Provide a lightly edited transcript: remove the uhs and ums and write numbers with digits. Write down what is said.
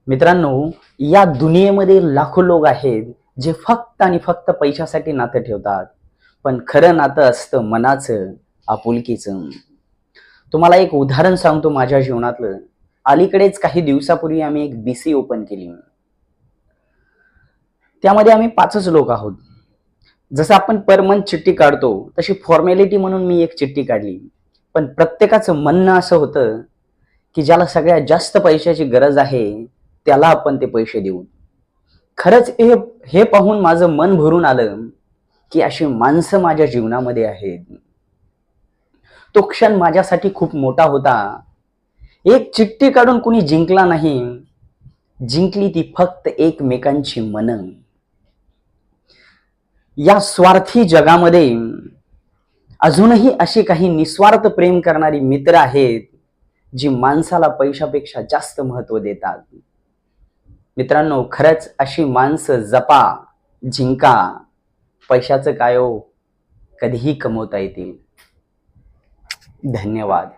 मित्रांनो, या दुनियेमध्ये लाखो लोक आहेत जे फक्त आणि फक्त पैशासाठी नातं ठेवतात. पण खरं नातं असतं मनाचं, आपुलकीचं. तुम्हाला एक उदाहरण सांगतो माझ्या जीवनातलं. अलीकडेच काही दिवसापूर्वी आम्ही एक BC ओपन केली. त्यामध्ये आम्ही 5च लोक आहोत. जसं आपण पर मंथ चिठ्ठी काढतो, तशी फॉर्मॅलिटी म्हणून मी एक चिठ्ठी काढली. पण प्रत्येकाचं म्हणणं असं होतं, की ज्याला सगळ्यात जास्त पैशाची गरज आहे, त्याला आपण ते पैसे देऊ. खरंच हे हे पाहून माझं मन भरून आलं, की अशी माणसं माझ्या जीवनामध्ये आहेत. तो क्षण माझ्यासाठी खूप मोठा होता. एक चिठ्ठी काढून कुणी जिंकला नाही. जिंकली ती फक्त एकमेकांची मनं. या स्वार्थी जगामध्ये अजूनही अशी काही निस्वार्थ प्रेम करणारी मित्र आहेत, जी माणसाला पैशापेक्षा जास्त महत्त्व देतात. मित्रांनो, खरंच अशी माणसं जपा, जिंका. पैशाचं काय हो, कधीही कमवता येतील. धन्यवाद.